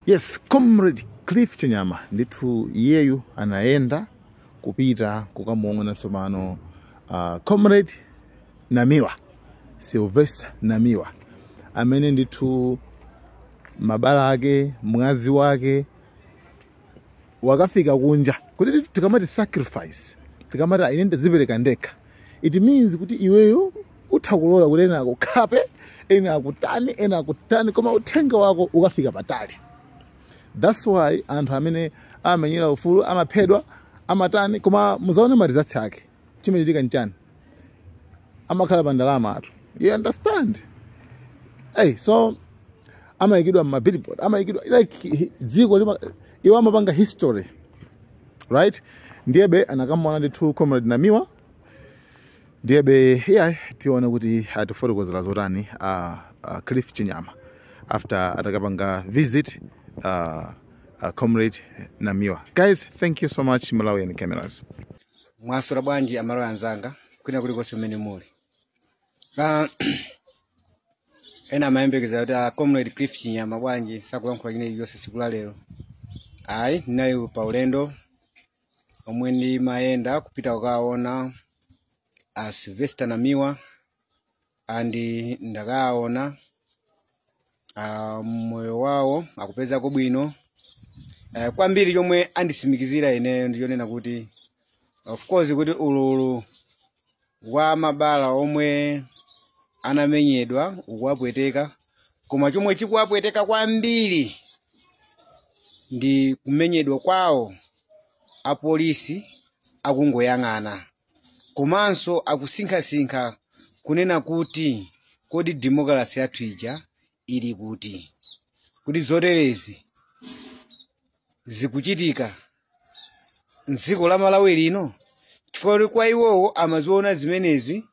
Yes, Comrade Cliff Chinyama nditu yeyu anaenda kupita kukamuona tsopano Comrade Namiwa, Sylvester Namiwa, amene nditu mabala ake, mwazi wake wakafika kunja kuti tikamati sacrifice, tikamati inende zipereka ndekha. It means kuti iweyo uthakulola kuti ena akukhape, ena akutani, koma uthenga wako ukafika patali. That's why anthu amene amenyera ufulu amaphedwa amatani, koma muzaone marizatsi ake chimechitika nchani, amakhala pa ndalama atu. You understand? Hey, so amayikidwa mabillboard, amayikidwa like dziko iwo amapanga history, right? Ndiyebe anakamwana ndithu Comrade Namiwa, ndiyebe tione kuti atifotokozera zotani Cliff Chinyama after atakapanga visit Comrade Namiwa. Guys, thank you so much, Malawi and cameras. Mwasura bwanji Amalawi anzanga kwina kuliko semene muli. Ena mayembekeza kuti Comrade Cliff Chinyama bwanji sakulankhula chine yonse siku la lero. Ayi nayo pa ulendo omwe ndi mayenda kupita kukaona Sylvester Namiwa andi ndakaona moyo wawo akupeza ko bwino. Kwambiri chomwe andisimikizira ine ndiyonena kuti of course kuti ululu wa mabala omwe anamenyedwa ukuwapweteka, koma chomwe chikuwapweteka kwambiri ndi kumenyedwa kwawo apolisi akungoyang'ana, komanso akusinkha-sinkha kunena kuti kodi democracy yathu ija ili kuti zoterezi zikuchitika ndziko la Malawi lino, chifukwa kwa iwowo amaziona zimenezi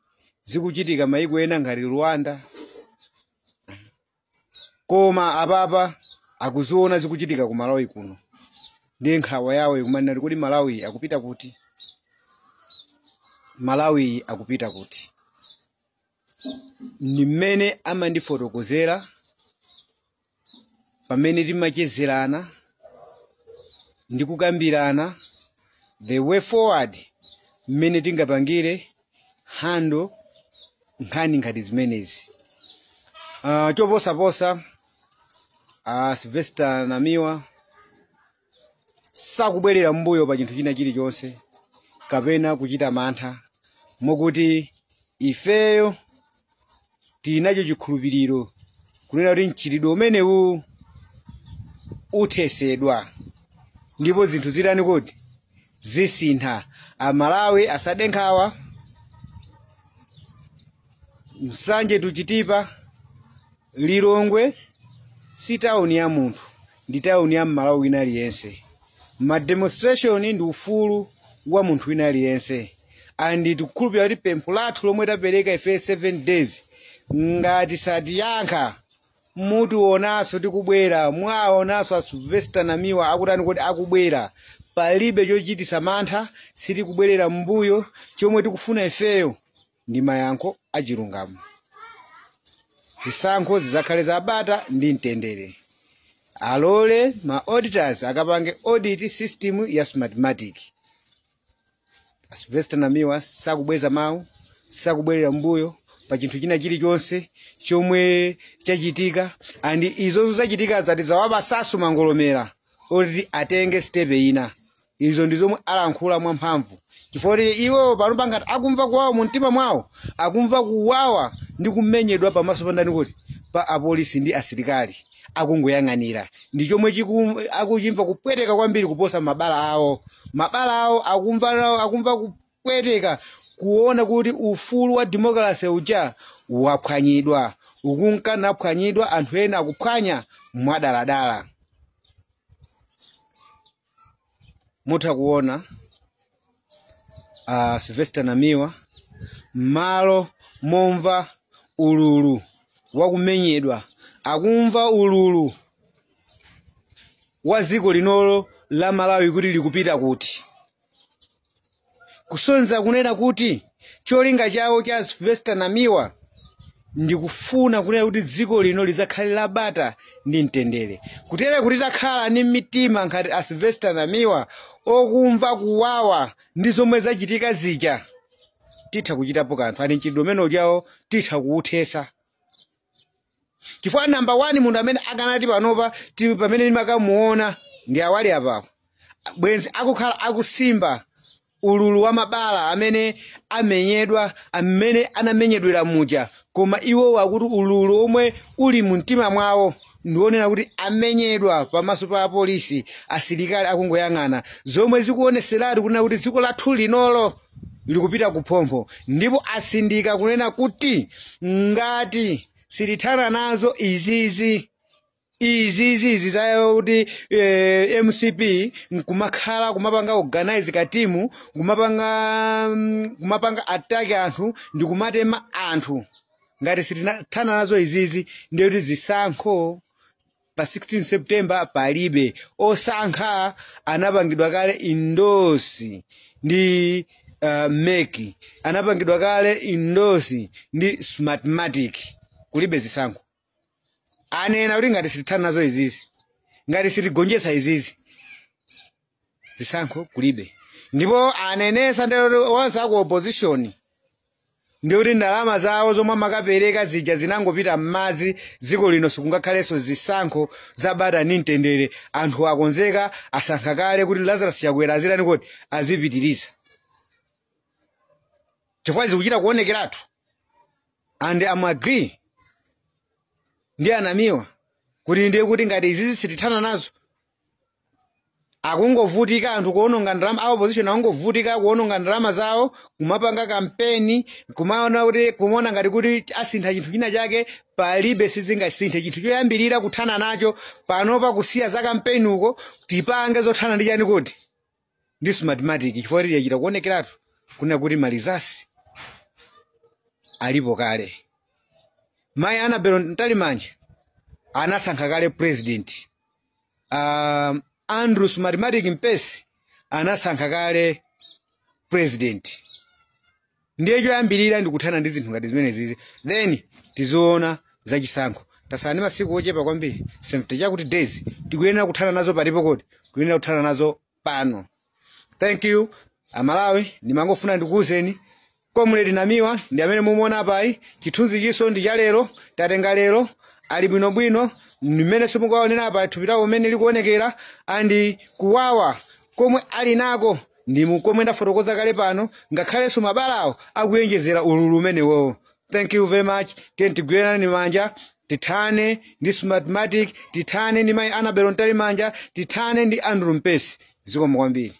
zikuchitika maiko ena ngati Rwanda, koma apapa akuziona zikuchitika ku Malawi kuno. Ndi nkhawa yawo ikumanena kuti Malawi akupita kuti, Malawi akupita kuti. Ni mmene amandifotokozera pamene timachezerana ndi kukambirana the way forward mmene tingapangire hando nkhani ngati zimenezi. Choposaposa Sylvester Namiwa sakubwerera mbuyo pa chinthu china chilichonse kapena kuchita mantha, mokuti ifeyo tinacho chikhulupiriro kunena kuti mchitidwe umenewu uthesedwa ndipo zinthu zitani kuti zisintha. Amalawi asade nkhawa, Msanje tuchitipa, Lilongwe si tauni ya munthu, ndi tauni ya Malawi wina aliyense. Ma demonstration ndi ufulu wa munthu wina aliyense, andi tikukhulupirira kuti pempho lathu lomwe tapereka ife 7 days ngati satiyankha mutiwonanso tikubwera, mwaonanso Sylvester Namiwa akutani kuti akubwera, palibe chochitisa mantha, sitikubwerera mbuyo. Chomwe tikufuna ifeyo ndi mayankho achilungamo, zisankho zizakhale zabata ndi mtendere. Alole ma auditors akapange audit system ya Smartmatic. Sylvester Namiwa sakubweza mawu, sakubwerera mbuyo pa chinthu china chilichonse chomwe chachitika, andi izo zachitika zati zawabasasu mangolomera oti atenge step ina. Izo ndizomwe alankhula mwamphamvu, chifukwa iwo panopanga akumva kuwawa mu mtima mwawo, akumva kuwawa ndi kumenyedwa pamaso pandani kuti pa apolisi ndi asilikali akungoyang'anira. Ndi chomwe akuchimva kupweteka kwambiri kuposa mabala awo. Mabala awo akumva kupweteka kuona kuti ufulu wa democracy uja waphwanyidwa, ukunkana phwanyidwa, anthu ena akuphwanya mwadaladala. Mutha kuona Sylvester Namiwa malo momva ululu wakumenyedwa, akumva ululu wa dziko linolo la Malawi kuti likupita kuti. Kusonza kunena kuti cholinga chawo cha Sylvester Namiwa ndikufuna kunena kuti dziko lino lizakhale labata ndi mtendere kutere kuti takhala ni mitima ngati a Sylvester Namiwa okumva kuwawa ndi zomwe zachitika zija titha kuchitapo kanthu ani chidomeno chawo titha kuuthesa chifukwa number 1 munthu amene akanati panopa pamene nimakamuona ndi awali apapo bwenzi akukhala akusimba ululu wa mabala amene amenyedwa amene anamenyedwera muja koma iwo wakuti ululu omwe uli mu mtima mwawo ndionera kuti amenyedwa pamaso pa polisi asilikali akungoyang'ana zomwe zikuoneseratu kunena kuti dziko lathu linolo likupita kuphompho ndipo asindika kunena kuti ngati silithana nazo izizi zayo kuti MCP kumakhala kumapanga organize ka timu kumapanga attack anthu ndi kumatema anthu ngati silithana nazo izizi ndiye kuti zisankho pa 16 September palibe osankha anapangidwa kale indosi ndi Meki anapangidwa kale indosi ndi Smartmatic kulibe zisankho anena kuti ngati silithana nazo izizi ngati siligonjetsa izizi zisankho kulibe ndipo anenesa ndero onse aku opposition ndi kuti ndalama zawo zomwe makapereka zija zinangopita m'madzi dziko lino sikungakhalenso zisankho zabata ndi mtendere anthu akonzeka asankha kale kuti Lazarus Chakwera azirani kuti azipitiriza chifukwa zikuchita kuonekeratu and I'm agree ndi Anamiwa kuti ndiye kuti ngati izizi silithana nazo akungovutika anthu kuononga ndalama a opposition akungovutika kuononga ndalama zawo kumapanga kampeni kumaona kuti kumona ngati kuti asintha chinthu china chake palibe sizingasinthe chinthu choyambirira kuthana nacho panopa kusiya za kampeni uko tipange zothana ndi chani kuti ndi Smartmatic chifukwa kuti yachita kuonekeratu kunena kuti malizasi alipo kale Mai Annabel Ntalimanja anasankha kale president Andrew Smartmatic Mpesi anasankha kale president ndiye choyambirira ndikuthana ndi zinthu ngati zimene zizi then tiziona zachisankho tasani masiku ochepa kwambiri 70 chakuti days tikuyenera kuthana nazo palipo kodi kuyenera kuthana nazo pano. Thank you Amalawi ndimangofuna ndikuuzeni Comrade Namiwa ndi amene mumuona apai chithunzi chiso ndi cha lero tatenga lero ali bwinobwino mmene simukaonera apa thupita umene likuonekera andi kuwawa komwe ali nako ndi mukomwe ndafotokoza kale pano ngakhalenso mabalawo akuyenjezera ululu umenewo. Thank you very much. Tentigwirana ni manja tithane ndi Smartmatic tithane ndi Mai Annabel Ntalimanja tithane ndi Andrew Mpesi zikomo kwambiri.